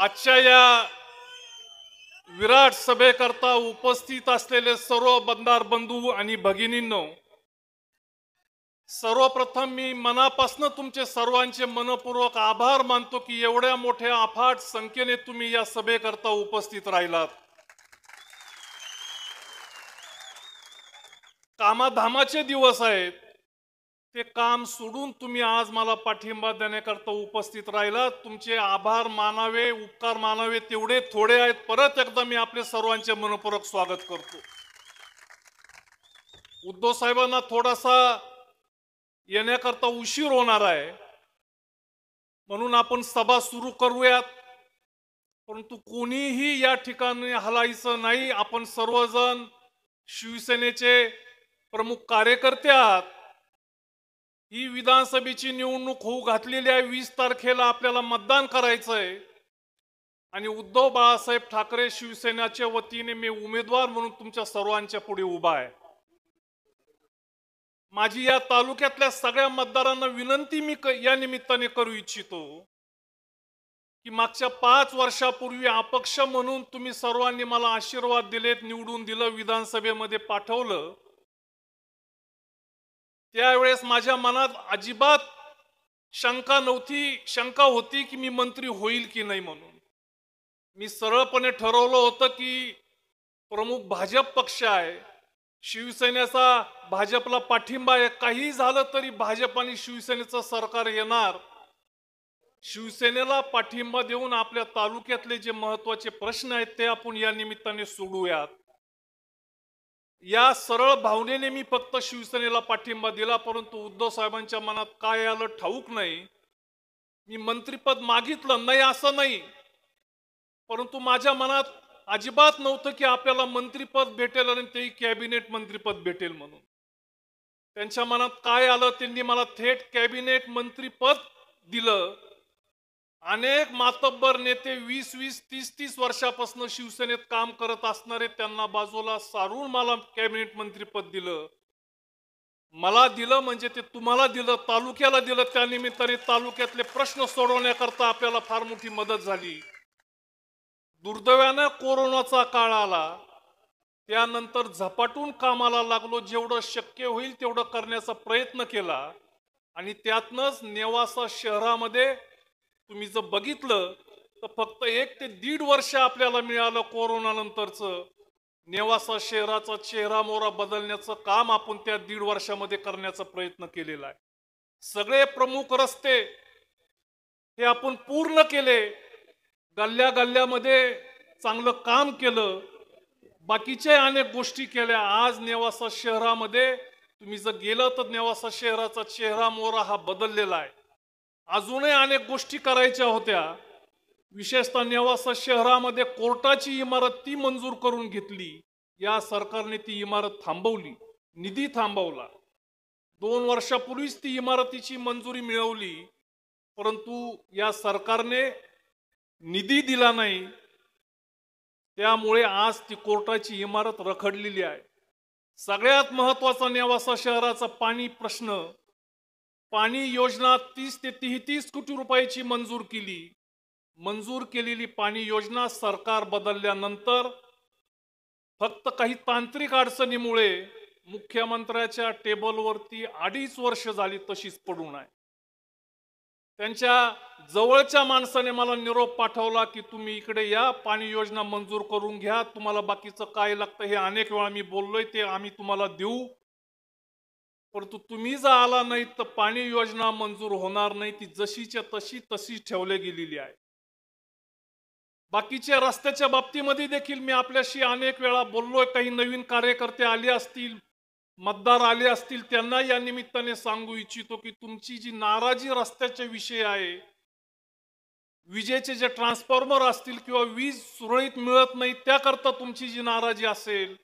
आजच्या या विराट सभेकरता उपस्थित असलेले सर्व बंधार बंधू आणि भगिनींनो, सर्वप्रथम मी मनापासून तुमचे सर्वांचे मनपूर्वक आभार मानतो की एवढ्या मोठ्या अफाट संख्येने तुम्ही या सभेकरता उपस्थित राहिलात। कामाधामाचे दिवस आहेत, ते काम सोडून तुम्ही आज मला पाठिंबा देण्याकरता उपस्थित राहिलात। तुमचे आभार मानावे, उपकार मानावे तेवढे थोडे आहेत। परत एकदा मी आपले सर्वांचे मनपूर्वक स्वागत करतो। उद्धव साहेबांना थोडासा येण्याकरता उशीर होणार आहे, म्हणून आपण सभा सुरू करूयात। परंतु कोणीही या ठिकाणी हलायचं नाही। आपण सर्वजण शिवसेनेचे प्रमुख कार्यकर्ते आहात। ही विधानसभेची निवडणूक होऊ घातलेली आहे। 20 तारखेला आपल्याला मतदान करायचं आहे आणि उद्धव बाळासाहेब ठाकरे शिवसेनेच्या वतीने मी उमेदवार म्हणून तुमच्या सर्वांच्या पुढे उभा आहे। माझी या तालुक्यातल्या सगळ्या मतदारांना विनंती मी या निमित्ताने करू इच्छितो की मागच्या 5 वर्षापूर्वी अपक्ष म्हणून तुम्ही सर्वांनी मला आशीर्वाद दिलेत, निवडून दिलं, विधानसभेमध्ये पाठवलं। त्यावेळेस माझ्या मनात अजिबात शंका होती की मी मंत्री होईल की नाही म्हणून। मी सरळपणे ठरवलं होतं की प्रमुख भाजप पक्ष आहे, शिवसेनेचा भाजपला पाठिंबा आहे, काही झालं तरी भाजप आणि शिवसेनेचं सरकार येणार। शिवसेनेला पाठिंबा देऊन आपल्या तालुक्यातले जे महत्त्वाचे प्रश्न आहेत ते आपण या निमित्ताने सोडवूयात। या सरळ भावनेने मी फक्त शिवसेनेला पाठिंबा दिला, परंतु उद्धव साहेबांच्या मनात काय आलं ठाऊक नाही। मी मंत्रिपद मागितलं नाही असं नाही, परंतु माझ्या मनात अजिबात नव्हतं की आपल्याला मंत्रिपद भेटेल आणि तेही कॅबिनेट मंत्रिपद भेटेल म्हणून। त्यांच्या मनात काय आलं, त्यांनी मला थेट कॅबिनेट मंत्रिपद दिलं। अनेक मातब्बर नेते 20-20, 30-30 वर्षापासून शिवसेनेत काम करत असणारे त्यांना बाजूला सारून मला कॅबिनेट मंत्रिपद दिलं। मला दिलं म्हणजे ते तुम्हाला दिलं, तालुक्याला दिलं। त्या निमित्ताने तालुक्यातले प्रश्न सोडवण्याकरता आपल्याला फार मोठी मदत झाली। दुर्दैवानं कोरोनाचा काळ आला, त्यानंतर झपाटून कामाला लागलो। जेवढं शक्य होईल तेवढं करण्याचा प्रयत्न केला आणि त्यातनंच नेवासा शहरामध्ये तुम्ही जर बघितलं तर फक्त 1 ते 1.5 वर्ष आपल्याला मिळालं कोरोना नंतरचं। नेवासा शहराचा चेहरा मोहरा बदलण्याचं काम आपण त्या 1.5 वर्षामध्ये करण्याचा प्रयत्न केलेला आहे। सगळे प्रमुख रस्ते हे आपण पूर्ण केले, गल्ल्या गल्ल्यामध्ये चांगलं काम केलं, बाकीचे अनेक गोष्टी केल्या। आज नेवासा शहरामध्ये तुम्ही जर गेलं तर नेवासा शहराचा चेहरा मोहरा हा बदललेला आहे। अजूनही अनेक गोष्टी करायच्या होत्या। विशेषतः नेवासा शहरामध्ये कोर्टाची इमारत ती मंजूर करून घेतली, या सरकारने ती इमारत थांबवली, निधी थांबवला। 2 वर्षापूर्वीच ती इमारतीची मंजुरी मिळवली, परंतु या सरकारने निधी दिला नाही, त्यामुळे आज ती कोर्टाची इमारत रखडलेली आहे। सगळ्यात महत्त्वाचा नेवासा शहराचा पाणी प्रश्न, पाणी योजना 30 ते 33 कोटी रुपयाची मंजूर केली। मंजूर केलेली पाणी योजना सरकार बदलल्यानंतर फक्त काही तांत्रिक अडचणीमुळे मुख्यमंत्र्याच्या टेबलवरती 2.5 वर्ष झाली तशीच पडून आहे। त्यांच्या जवळच्या माणसाने मला निरोप पाठवला की तुम्ही इकडे या, पाणी योजना मंजूर करून घ्या, तुम्हाला बाकीचं काय लागतं हे अनेक वेळा मी बोललोय, ते आम्ही तुम्हाला देऊ, परंतु तुम्ही जर आला नाही तर पाणी योजना मंजूर होणार नाही। ती जशीच्या तशी ठेवली गेलेली आहे। बाकीच्या रस्त्याच्या बाबतीमध्ये देखील मी आपल्याशी अनेक वेळा बोललोय। काही नवीन कार्यकर्ते आले असतील, मतदार आले असतील, त्यांना या निमित्ताने सांगू इच्छितो की तुमची जी नाराजी रस्त्याच्या विषयी आहे, विजेचे जे ट्रान्सफॉर्मर असतील किंवा वीज सुरळीत मिळत नाही त्याकरता तुमची जी नाराजी असेल,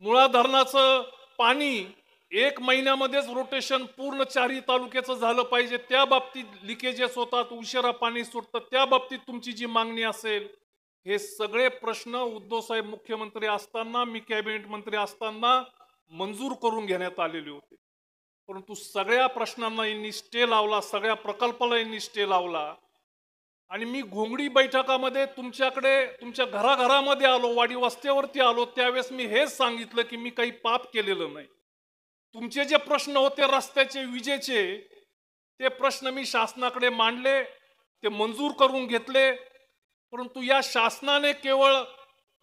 मुळा धरणाचं पाणी 1 महिन्यामध्येच रोटेशन पूर्ण 4ही तालुक्याचं झालं पाहिजे, त्या बाबतीत लिकेजेस होतात, उशिरा पाणी सुटतं, त्या बाबतीत तुमची जी मागणी असेल, हे सगळे प्रश्न उद्धव साहेब मुख्यमंत्री असताना, मी कॅबिनेट मंत्री असताना मंजूर करून घेण्यात आलेले होते। परंतु सगळ्या प्रश्नांना यांनी स्टे लावला, सगळ्या प्रकल्पाला यांनी स्टे लावला। आणि मी घोंगडी बैठकामध्ये तुमच्याकडे तुमच्या घराघरामध्ये आलो, वाडी वस्त्यावरती आलो, त्यावेळेस मी हेच सांगितलं की मी काही पाप केलेलं नाही. तुमचे जे प्रश्न होते रस्त्याचे, विजेचे, ते प्रश्न मी शासनाकडे मांडले, ते मंजूर करून घेतले. परंतु या शासनाने केवळ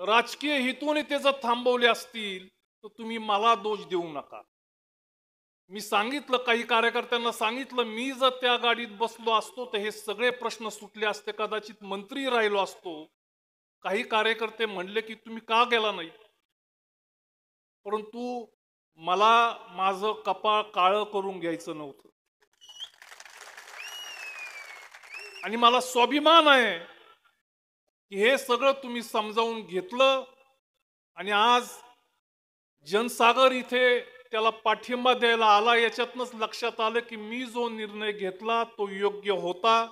राजकीय हेतूने ते जर थांबवले असतील तर तुम्ही मला दोष देऊ नका. मी सांगितलं, काही कार्यकर्त्यांना सांगितलं, मी जर त्या गाडीत बसलो असतो तर हे सगळे प्रश्न सुटले असते, कदाचित मंत्री राहिलो असतो. काही कार्यकर्ते म्हणले की तुम्ही का गेला नाही, परंतु मला माझं कपाळ काळं करून घ्यायचं नव्हतं. आणि मला स्वाभिमान आहे की हे सगळं तुम्ही समजावून घेतलं आणि आज जनसागर इथे त्याला पाठिंबा द्यायला आला. याच्यातनंच लक्षात आलं की मी जो निर्णय घेतला तो योग्य होता.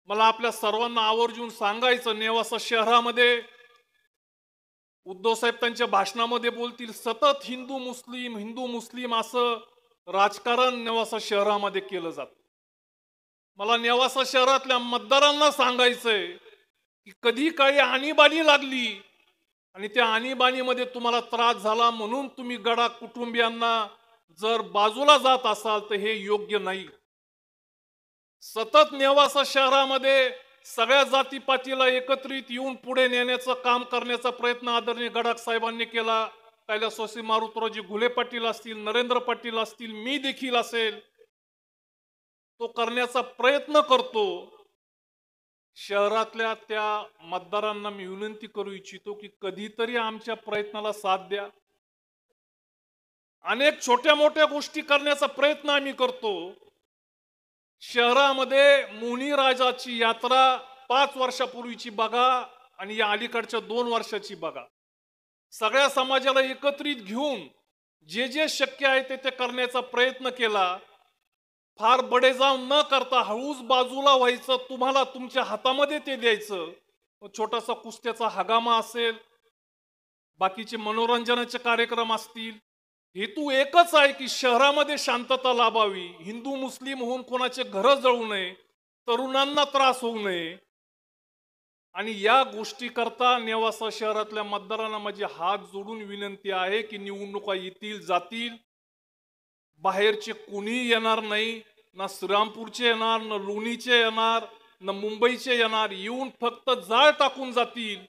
मला आपल्या सर्वांना आवर्जून सांगायचं, नेवासा शहरामध्ये उद्धव साहेब त्यांच्या भाषणामध्ये बोलतील, सतत हिंदू मुस्लिम असं राजकारण नेवासा शहरामध्ये केलं जातं. मला नेवासा शहरातल्या मतदारांना सांगायचंय की कधी काही आणीबाणी लागली आणि त्या आणीबाणीमध्ये तुम्हाला त्रास झाला म्हणून तुम्ही गडा कुटुंबियांना जर बाजूला जात असाल तर हे योग्य नाही. सतत नेवासा शहरामध्ये सगळ्या जातीपातीला एकत्रित येऊन पुढे नेण्याचं काम करण्याचा प्रयत्न आदरणीय गडाख साहेबांनी केला. कैलासवासी मारुतरावजी घुले पाटील असतील, नरेंद्र पाटील असतील, मी देखील असेल, तो करण्याचा प्रयत्न करतो. शहरातल्या त्या मतदारांना मी विनंती करू इच्छितो की कधीतरी आमच्या प्रयत्नाला साथ द्या. अनेक छोट्या मोठ्या गोष्टी करण्याचा प्रयत्न आम्ही करतो. शहरामध्ये मुनी राजाची यात्रा 5 वर्षापूर्वीची बघा आणि या अलीकडच्या 2 वर्षाची बघा. सगळ्या समाजाला एकत्रित घेऊन जे जे शक्य आहे ते करण्याचा प्रयत्न केला. फार बडेजाव न करता हळूच बाजूला व्हायचं, तुम्हाला तुमच्या हातामध्ये ते द्यायचं. छोटासा कुस्त्याचा हगामा असेल, बाकीचे मनोरंजनाचे कार्यक्रम असतील, हेतू एकच आहे की शहरामध्ये शांतता लाभावी, हिंदू मुस्लिम होऊन कोणाचे घर जळू नये, तरुणांना त्रास होऊ नये. आणि या गोष्टी करता नेवासा शहरातल्या मतदारांना माझी हात जोडून विनंती आहे की निवडणुका येतील जातील, बाहेरचे कोणी येणार नाही, ना श्रीरामपूरचे येणार, ना लोणीचे येणार, ना मुंबईचे येणार. येऊन फक्त जाळ टाकून जातील.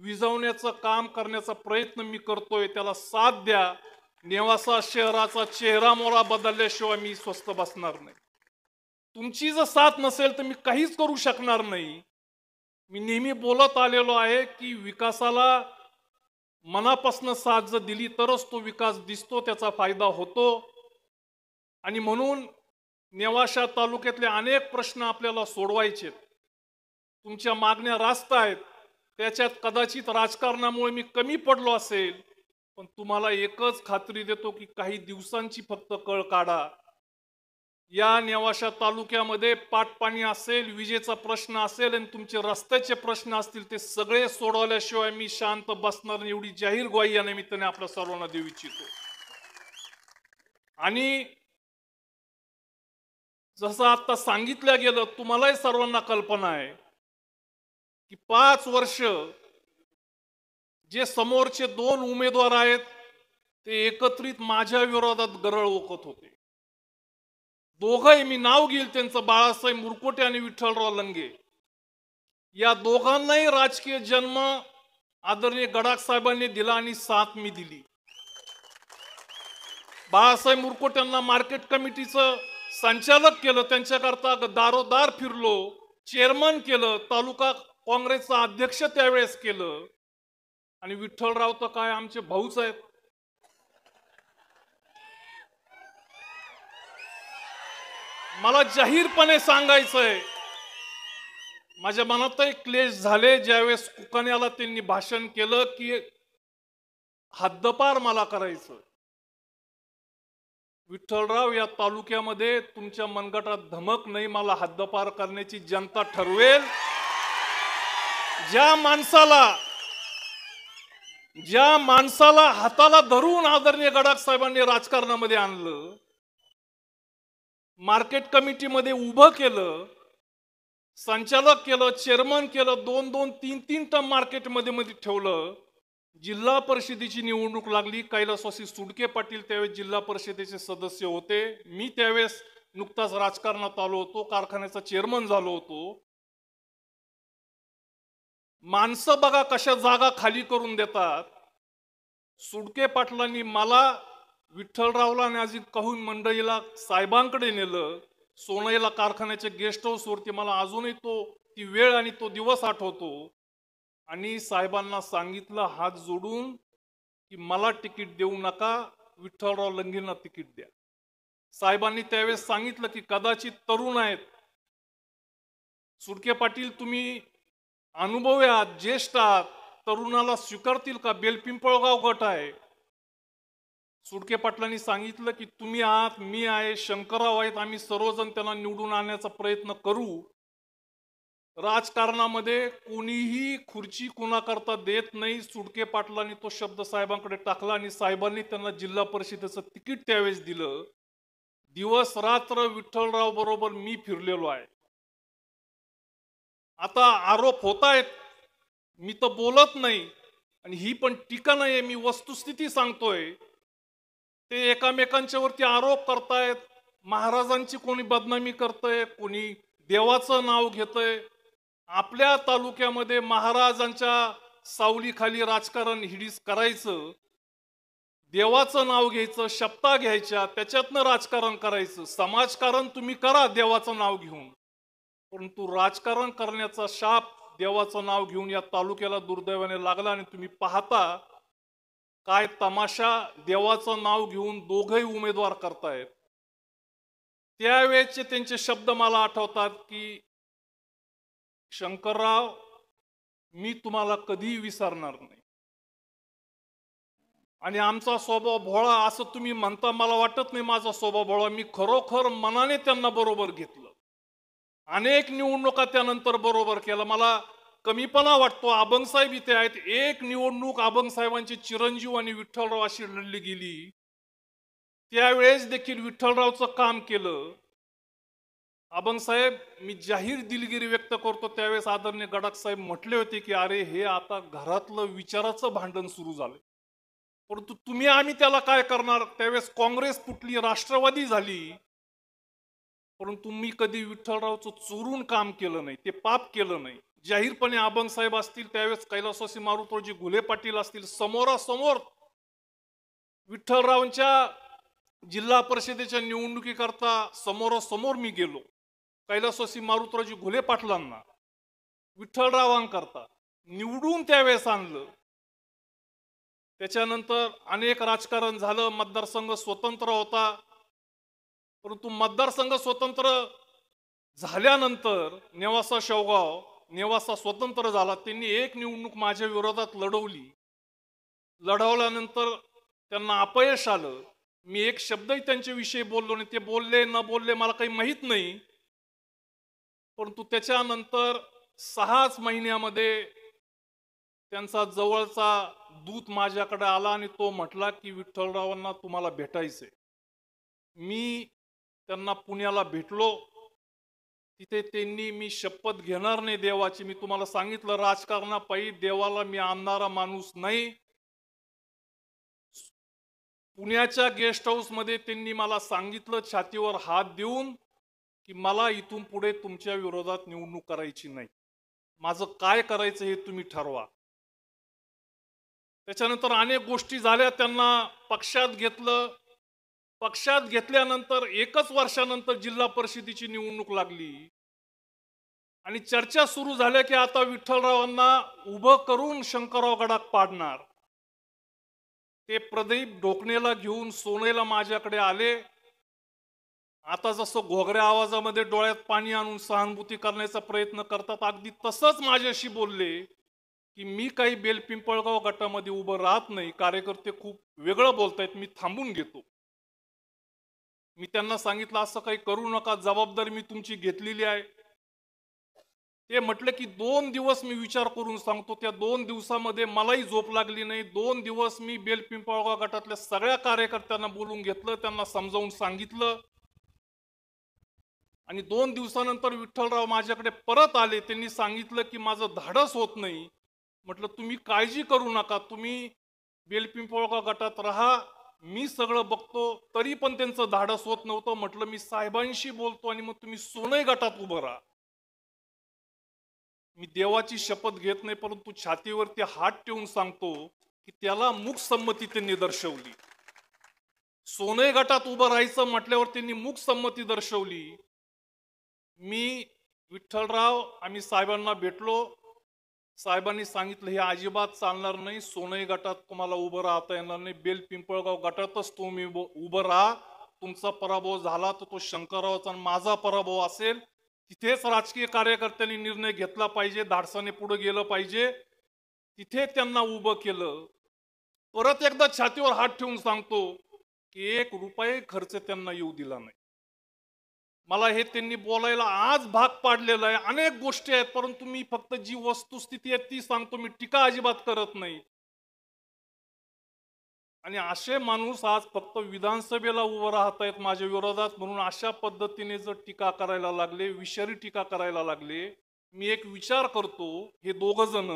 विझवण्याचं काम करण्याचा प्रयत्न मी करतोय, त्याला साथ द्या. नेवासा शहराचा चेहरा मोहरा बदलल्याशिवाय मी स्वस्थ बसणार नाही. तुमची जर साथ नसेल तर मी काहीच करू शकणार नाही. मी नेहमी बोलत आलेलो आहे की विकासाला मनापासून साथ जर दिली तरच तो विकास दिसतो, त्याचा फायदा होतो. आणि म्हणून नेवासा तालुक्यातले अनेक प्रश्न आपल्याला सोडवायचे. तुमच्या मागण्या रास्त आहेत, त्याच्यात कदाचित राजकारणामुळे मी कमी पडलो असेल, पण तुम्हाला एकच खात्री देतो की काही दिवसांची फक्त कळ काढा. या नेवासा तालुक्यामध्ये पाटपाणी असेल, विजेचा प्रश्न असेल आणि तुमचे रस्त्याचे प्रश्न असतील, ते सगळे सोडवल्याशिवाय मी शांत बसणार नाही, एवढी जाहीर ग्वाही या निमित्ताने आपल्या सर्वांना देऊ इच्छितो. आणि जसं आता सांगितलं गेलं, तुम्हालाही सर्वांना कल्पना आहे की 5 वर्ष जे समोरचे 2 उमेदवार आहेत ते एकत्रित माझ्या विरोधात गरळ ओकत होते. दोघंही, मी नाव घेईल त्यांचं, बाळासाहेब मुरकोटे आणि विठ्ठलराव लंगे. या दोघांनाही राजकीय जन्म आदरणीय गडाख साहेबांनी दिला आणि साथ मी दिली. बाळासाहेब मुरकोट्यांना मार्केट कमिटीचं संचालक केलं, त्यांच्याकरता दारोदार फिरलो, चेअरमन केलं, तालुका काँग्रेसचा अध्यक्ष त्यावेळेस केलं. आणि विठ्ठलराव तर काय आमचे भाऊच आहेत. मला जाहीरपणे सांगायचंय, माझ्या मनातही क्लेश झाले ज्यावेळेस कुकाण्याला त्यांनी भाषण केलं की हद्दपार मला करायचं. विठ्ठलराव, या तालुक्यामध्ये तुमच्या मनगटात धमक नाही, मला हद्दपार करण्याची जनता ठरवेल. ज्या माणसाला हाताला धरून आदरणीय गडाख साहेबांनी राजकारणामध्ये आणलं, मार्केट कमिटीमध्ये उभं केलं, संचालक केलं, चेअरमन केलं, 2-2, 3-3 टर्म मार्केटमध्ये मध्ये ठेवलं. जिल्हा परिषदेची निवडणूक लागली. कैलासवासी सुडके पाटील त्यावेळेस जिल्हा परिषदेचे सदस्य होते. मी त्यावेळेस नुकताच राजकारणात आलो होतो, कारखान्याचा चेअरमन झालो होतो. माणसं बघा कशा जागा खाली करून देतात. सुडके पाटलांनी मला, विठ्ठलरावला आणि अजित कहून मंडळीला साहेबांकडे नेलं. सोनईला कारखान्याच्या गेस्ट हाऊस वरती मला अजूनही ती वेळ आणि तो दिवस आठवतो. आणि साहेबांना सांगितलं हात जोडून की मला तिकीट देऊ नका, विठ्ठलराव लंगेंना तिकीट द्या. साहेबांनी त्यावेळेस सांगितलं की कदाचित तरुण आहेत, सुडके पाटील तुम्ही अनुभवी आहात, ज्येष्ठ आहात, तरुणाला स्वीकारतील का? बेलपिंपळगाव गट आहे. सुडके पाटलांनी सांगितलं की तुम्ही आहात, मी आहे, शंकरराव आहेत, आम्ही सर्वजण त्यांना निवडून आणण्याचा प्रयत्न करू. राजकारणामध्ये कोणीही खुर्ची कुणाकरता देत नाही. सुडके पाटलांनी तो शब्द साहेबांकडे टाकला आणि साहेबांनी त्यांना जिल्हा परिषदेचं तिकीट त्यावेळेस दिलं. दिवस रात्र विठ्ठलराव बरोबर मी फिरलेलो आहे. आता आरोप होत आहेत, मी तर बोलत नाही आणि ही पण टीका नाही, मी वस्तुस्थिती सांगतोय. ते एकामेकांच्या वरती आरोप करतायत. महाराजांची कोणी बदनामी करतंय, कोणी देवाचं नाव घेतंय. आपल्या तालुक्यामध्ये महाराजांच्या सावलीखाली राजकारण हिडीस करायचं, देवाचं नाव घ्यायचं, शपथा घ्यायच्या, त्याच्यातनं राजकारण करायचं. समाजकारण तुम्ही करा देवाचं नाव घेऊन, परंतु राजकारण करण्याचा शाप देवाचं नाव घेऊन या तालुक्याला दुर्दैवाने लागला. आणि तुम्ही पाहता काय तमाशा देवाचं नाव घेऊन दोघही उमेदवार करतायत. त्यावेळेचे त्यांचे शब्द मला आठवतात की शंकरराव, मी तुम्हाला कधीही विसरणार नाही. आणि आमचा स्वभाव भोळा असं तुम्ही म्हणता, मला वाटत नाही माझा स्वभाव भोळा. मी खरोखर मनाने त्यांना बरोबर घेतलं. अनेक निवडणुका त्यानंतर बरोबर केला. मला कमीपणा वाटतो, अभंग साहेब इथे आहेत. एक निवडणूक अभंग साहेबांचे चिरंजीव आणि विठ्ठलराव अशी लढली गेली. त्यावेळेस देखील विठ्ठलरावचं काम केलं. अभंग साहेब, मी जाहीर दिलगिरी व्यक्त करतो. त्यावेळेस आदरणीय गडाख साहेब म्हटले होते की अरे हे आता घरातलं विचाराचं भांडण सुरू झालं, परंतु तुम्ही आम्ही त्याला काय करणार. त्यावेळेस काँग्रेस फुटली, राष्ट्रवादी झाली, परंतु मी कधी विठ्ठलरावचं चोरून काम केलं नाही, ते पाप केलं नाही. जाहीरपणे अभंग साहेब असतील, त्यावेळेस कैलासवासी मारुतरावजी घुले पाटील असतील, समोरासमोर विठ्ठलरावांच्या जिल्हा परिषदेच्या निवडणुकीकरता समोरासमोर मी गेलो. कैलासवासी मारुतरावजी घुले पाटलांना विठ्ठलरावांकरता निवडून त्यावेळेस आणलं. त्याच्यानंतर अनेक राजकारण झालं. मतदारसंघ स्वतंत्र होता, परंतु मतदारसंघ स्वतंत्र झाल्यानंतर नेवासा शेवगाव, नेवासा स्वतंत्र झाला. त्यांनी एक निवडणूक माझ्या विरोधात लढवली. लढवल्यानंतर त्यांना अपयश आलं. मी एक शब्दही त्यांच्याविषयी बोललो नाही. ते बोलले न बोलले मला काही माहीत नाही, परंतु त्याच्यानंतर 6च महिन्यामध्ये त्यांचा जवळचा दूत माझ्याकडे आला आणि तो म्हटला की विठ्ठलरावांना तुम्हाला भेटायचंय. मी त्यांना पुण्याला भेटलो. तिथे त्यांनी, मी शपथ घेणार नाही देवाची, मी तुम्हाला सांगितलं राजकारणापायी देवाला मी आणणारा माणूस नाही. पुण्याच्या गेस्ट हाऊस मध्ये त्यांनी मला सांगितलं छातीवर हात देऊन की मला इथून पुढे तुमच्या विरोधात निवडणूक करायची नाही, माझं काय करायचं हे तुम्ही ठरवा. त्याच्यानंतर अनेक गोष्टी झाल्या. त्यांना पक्षात घेतलं. पक्षात घेतल्यानंतर 1च वर्षानंतर जिल्हा परिषदेची निवडणूक लागली आणि चर्चा सुरू झाल्या की आता विठ्ठलरावांना उभं करून शंकरराव गडाख पाडणार. ते प्रदीप ढोकणेला घेऊन सोनेला माझ्याकडे आले. आता जसं घोगऱ्या आवाजामध्ये डोळ्यात पाणी आणून सहानुभूती करण्याचा प्रयत्न करतात, अगदी तसंच माझ्याशी बोलले की मी काही बेलपिंपळगाव गटामध्ये उभं राहत नाही, कार्यकर्ते खूप वेगळं बोलतायत, मी थांबून घेतो. मी त्यांना सांगितलं असं काही करू नका, जबाबदारी मी तुमची घेतलेली आहे. ते म्हटले की 2 दिवस मी विचार करून सांगतो. त्या 2 दिवसामध्ये मलाही झोप लागली नाही. 2 दिवस मी बेलपिंपळगाव गटातल्या सगळ्या कार्यकर्त्यांना बोलून घेतलं, त्यांना समजावून सांगितलं. आणि 2 दिवसानंतर विठ्ठलराव माझ्याकडे परत आले. त्यांनी सांगितलं की माझं धाडस होत नाही. म्हटलं तुम्ही काळजी करू नका, तुम्ही बेलपिंपळगाव गटात राहा, मी सगळं बघतो. तरी पण त्यांचं धाडस होत नव्हतं. म्हटलं मी साहेबांशी बोलतो आणि मग तुम्ही सोनई गटात उभं राहा. मी देवाची शपथ घेत नाही, परंतु छातीवरती हात ठेवून सांगतो की त्याला मूकसंमती त्यांनी दर्शवली. सोनई गटात उभं राहायचं म्हटल्यावर त्यांनी मूकसंमती दर्शवली. मी विठ्ठलराव आम्ही साहेबांना भेटलो. साहेबांनी सांगितलं हे अजिबात चालणार नाही, सोनई गटात तुम्हाला उभं राहता येणार नाही, बेलपिंपळगाव गटातच तुम्ही उभं राहा. तुमचा पराभव झाला तर तो शंकररावचा आणि माझा पराभव असेल. तिथेच राजकीय कार्यकर्त्यांनी निर्णय घेतला पाहिजे, धाडसाने पुढे गेलं पाहिजे. तिथे त्यांना उभं केलं. परत एकदा छातीवर हात ठेवून सांगतो की 1 रुपये खर्च त्यांना येऊ दिला नाही. मला हे त्यांनी बोलायला आज भाग पाडलेला आहे. अनेक गोष्टी आहेत, परंतु मी फक्त जी वस्तुस्थिती आहे ती सांगतो. मी टीका अजिबात करत नाही. आणि असे माणूस आज फक्त विधानसभेला उभं राहत आहेत माझ्या विरोधात, म्हणून अशा पद्धतीने जर टीका करायला लागले, विषारी टीका करायला लागले, मी एक विचार करतो, हे दोघ जण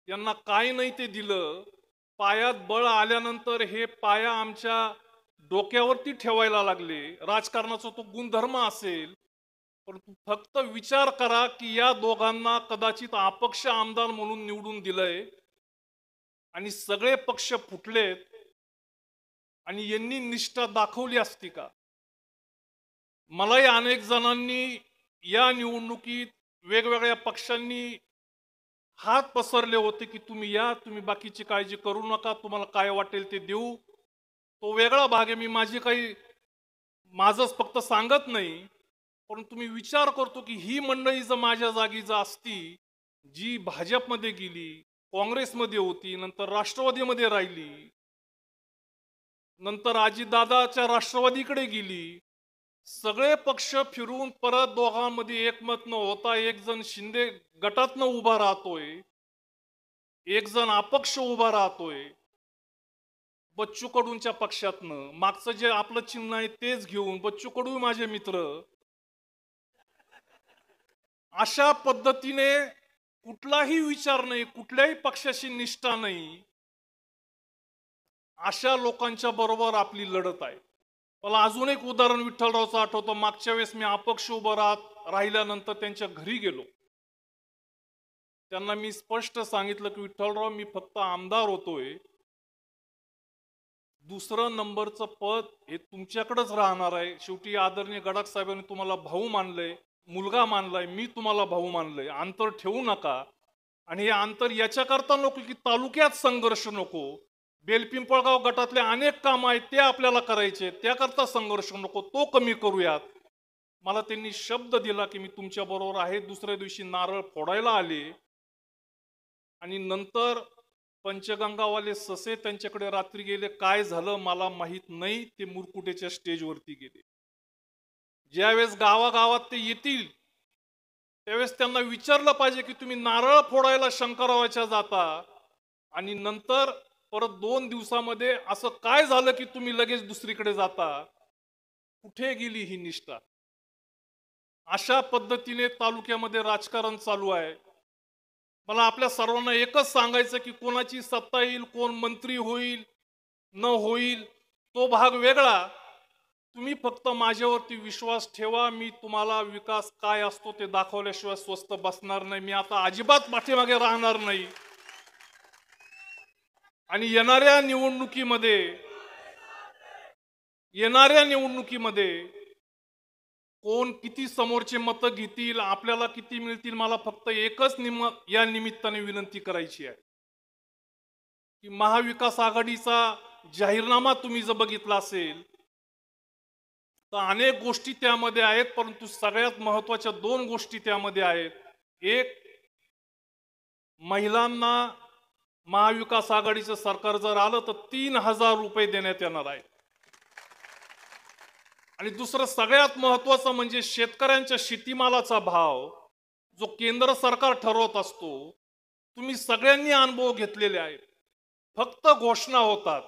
यांना काय नाही ते दिलं. पायात बळ आल्यानंतर हे पाया आमच्या डोक्यावरती ठेवायला लागले. राजकारणाचा तो गुणधर्म असेल, परंतु फक्त विचार करा की या दोघांना कदाचित अपक्ष आमदार म्हणून निवडून दिलंय आणि सगळे पक्ष फुटलेत आणि यांनी निष्ठा दाखवली असती का? मलाही अनेक जणांनी या निवडणुकीत वेगवेगळ्या पक्षांनी हात पसरले होते की तुम्ही या, तुम्ही बाकीची काळजी करू नका, तुम्हाला काय वाटेल ते देऊ. तो वेगळा भाग आहे. मी माझंच फक्त सांगत नाही, परंतु मी विचार करतो की ही मंडळी जर माझ्या जागी जर असती, जी भाजपमध्ये गेली, काँग्रेसमध्ये होती, नंतर राष्ट्रवादीमध्ये राहिली, नंतर अजितदादाच्या राष्ट्रवादीकडे गेली, सगळे पक्ष फिरून परत दोघांमध्ये एकमत न होता एक जण शिंदे गटातनं उभा राहतोय, एक जण अपक्ष उभा राहतोय बच्चू कडूंच्या पक्षातनं. मागचं जे आपलं चिन्ह आहे तेच घेऊन, बच्चू कडू माझे मित्र. अशा पद्धतीने कुठलाही विचार नाही, कुठल्याही पक्षाशी निष्ठा नाही, अशा लोकांच्या बरोबर आपली लढत आहे. मला अजून एक उदाहरण विठ्ठलरावचं आठवतं. मागच्या वेळेस मी अपक्ष उभं राहिल्यानंतर त्यांच्या घरी गेलो. त्यांना मी स्पष्ट सांगितलं की विठ्ठलराव, मी फक्त आमदार होतोय, दुसरं नंबरचं पद हे तुमच्याकडेच राहणार आहे. शेवटी आदरणीय गडाख साहेबांनी तुम्हाला भाऊ मानलंय, मुलगा मानलाय, मी तुम्हाला भाऊ मानलंय. अंतर ठेवू नका. आणि हे अंतर याच्याकरता नको की तालुक्यात संघर्ष नको. बेलपिंपळगाव गटातले अनेक काम आहेत ते आपल्याला करायचे, त्याकरता संघर्ष नको, तो कमी करूयात. मला त्यांनी शब्द दिला की मी तुमच्या बरोबर आहे. दुसऱ्या दिवशी नारळ फोडायला आले आणि नंतर पंचगंगावाले ससे त्यांच्याकडे रात्री गेले. काय झालं मला माहित नाही. ते मुरकुटेच्या स्टेजवरती गेले. ज्यावेळेस गावागावात ते येतील त्यावेळेस त्यांना विचारलं पाहिजे की तुम्ही नारळ फोडायला शंकररावाच्या जाता आणि नंतर परत 2 दिवसामध्ये असं काय झालं की तुम्ही लगेच दुसरीकडे जाता? कुठे गेली ही निष्ठा? अशा पद्धतीने तालुक्यामध्ये राजकारण चालू आहे. मला आपल्या सर्वांना एकच सांगायचं की कोणाची सत्ता येईल, कोण मंत्री होईल न होईल तो भाग वेगळा. तुम्ही फक्त माझ्यावरती विश्वास ठेवा. मी तुम्हाला विकास काय असतो ते दाखवल्याशिवाय स्वस्थ बसणार नाही. मी आता अजिबात पाठीमागे राहणार नाही. आणि येणाऱ्या निवडणुकीमध्ये कोण किती समोरचे मतं घेतील, आपल्याला किती मिळतील, मला फक्त एकच या निमित्ताने विनंती करायची आहे की महाविकास आघाडीचा जाहीरनामा तुम्ही जर बघितला असेल तर अनेक गोष्टी त्यामध्ये आहेत, परंतु सगळ्यात महत्त्वाच्या 2 गोष्टी त्यामध्ये आहेत. एक, महिलांना महाविकास आघाडीचं सरकार जर आलं तर 3000 रुपये देण्यात येणार आहे. आणि दुसरं सगळ्यात महत्त्वाचं म्हणजे शेतकऱ्यांच्या शेतीमालाचा भाव जो केंद्र सरकार ठरवत असतो. तुम्ही सगळ्यांनी अनुभव घेतलेले आहेत. फक्त घोषणा होतात,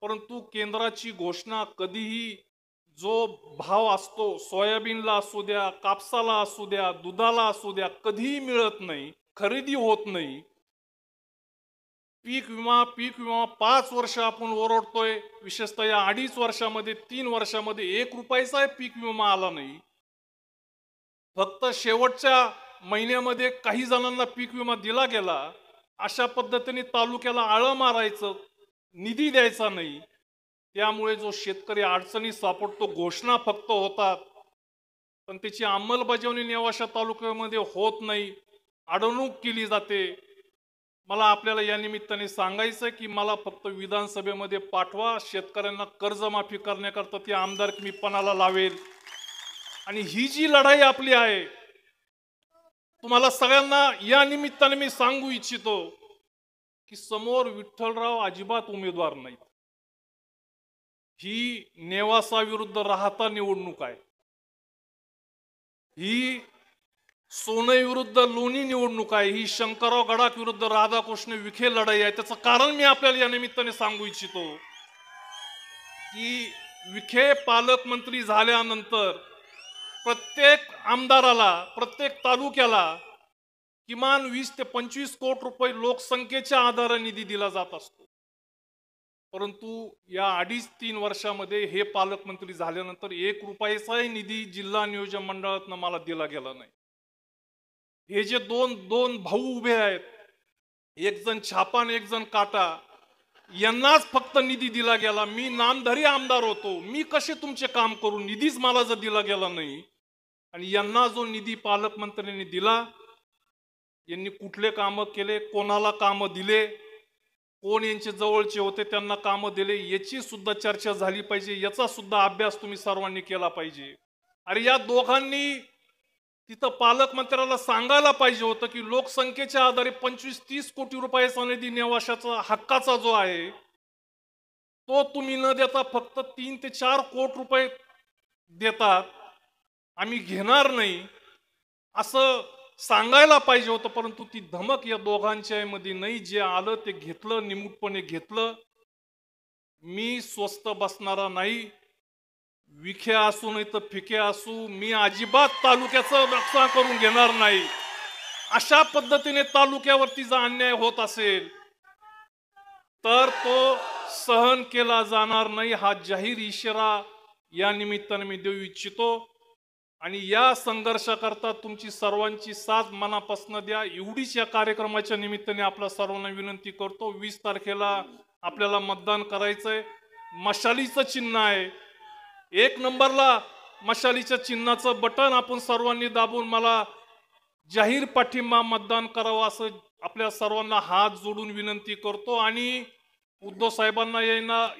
परंतु केंद्राची घोषणा कधीही जो भाव असतो सोयाबीनला असू द्या, कापसाला असू द्या, दुधाला असू द्या, कधीही मिळत नाही, खरेदी होत नाही. पीक विमा 5 वर्ष आपण ओरडतोय, विशेषतः या 2.5 वर्षामध्ये 3 वर्षामध्ये 1 रुपयाचा पीक विमा आला नाही. फक्त शेवटच्या महिन्यामध्ये काही जणांना पीक विमा दिला गेला. अशा पद्धतीने तालुक्याला आळं मारायचं, निधी द्यायचा नाही. त्यामुळे जो शेतकरी अडचणीत सापडतो, घोषणा फक्त होतात पण त्याची अंमलबजावणी नेवाशा तालुक्यामध्ये होत नाही, अडवणूक केली जाते. मला आपल्याला या निमित्ताने सांगायचं की मला फक्त विधानसभेमध्ये पाठवा, शेतकऱ्यांना कर्जमाफी करण्याकरता ती आमदार मी पणाला लावेल. आणि ही जी लढाई आपली आहे, तुम्हाला सगळ्यांना या निमित्ताने मी सांगू इच्छितो की समोर विठ्ठलराव अजिबात उमेदवार नाहीत. ही नेवासा विरुद्ध राहता निवडणूक आहे. ही सोनई विरुद्ध लोणी निवडणूक आहे. ही शंकरराव गडाख विरुद्ध राधाकृष्ण विखे लढाई आहे. त्याचं कारण मी आपल्याला या निमित्ताने सांगू इच्छितो की विखे पालकमंत्री झाल्यानंतर प्रत्येक आमदाराला, प्रत्येक तालुक्याला किमान 20 ते 25 कोटी रुपये लोकसंख्येच्या आधारे निधी दिला जात असतो. परंतु या 2.5-3 वर्षामध्ये हे पालकमंत्री झाल्यानंतर 1 रुपयाचाही निधी जिल्हा नियोजन मंडळातनं मला दिला गेला नाही. हे जे दोन भाऊ उभे आहेत, एक जण छापा आणि एक जण काटा, यांनाच फक्त निधी दिला गेला. मी नामधारी आमदार होतो, मी कसे तुमचे काम करू, निधीच मला जर दिला गेला नाही. आणि यांना जो निधी पालकमंत्र्यांनी दिला, यांनी कुठले कामं केले, कोणाला कामं दिले, कोण यांचे जवळचे होते त्यांना कामं दिले, याची सुद्धा चर्चा झाली पाहिजे. याचा सुद्धा अभ्यास तुम्ही सर्वांनी केला पाहिजे. अरे या दोघांनी तिथं पालकमंत्र्याला सांगायला पाहिजे होतं की लोकसंख्येच्या आधारे 25-30 कोटी रुपयाचा निधी नेवाशाचा हक्काचा जो आहे तो तुम्ही न देता फक्त 3 ते 4 कोटी रुपये देतात, आम्ही घेणार नाही असं सांगायला पाहिजे होतं. परंतु ती धमक या दोघांच्या मध्ये नाही. जे आलं ते घेतलं, निमूटपणे घेतलं. मी स्वस्त बसणारा नाही. विखे असू नाही तर फिके असू, मी अजिबात तालुक्याचं रक्षा करून घेणार नाही. अशा पद्धतीने तालुक्यावरती जर अन्याय होत असेल तर तो सहन केला जाणार नाही. हा जाहीर इशारा या निमित्ताने मी देऊ इच्छितो. आणि या संघर्षाकरता तुमची सर्वांची साथ मनापासून द्या, एवढीच या कार्यक्रमाच्या निमित्ताने आपल्या सर्वांना विनंती करतो. 20 तारखेला आपल्याला मतदान करायचंय. मशालीचं चिन्ह आहे, 1 नंबरला मशालीच्या चिन्हाचं बटन आपण सर्वांनी दाबून मला जाहीर पाठिंबा मतदान करावं असं आपल्या सर्वांना हात जोडून विनंती करतो. आणि उद्धव साहेबांना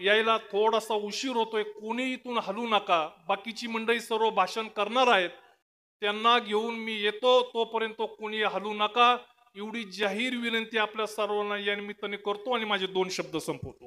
यायला थोडासा उशीर होतोय, कोणी इथून हलू नका. बाकीची मंडळी सर्व भाषण करणार आहेत, त्यांना घेऊन मी येतो, तोपर्यंत कोणी हलू नका. एवढी जाहीर विनंती आपल्या सर्वांना या निमित्ताने करतो आणि माझे 2 शब्द संपवतो.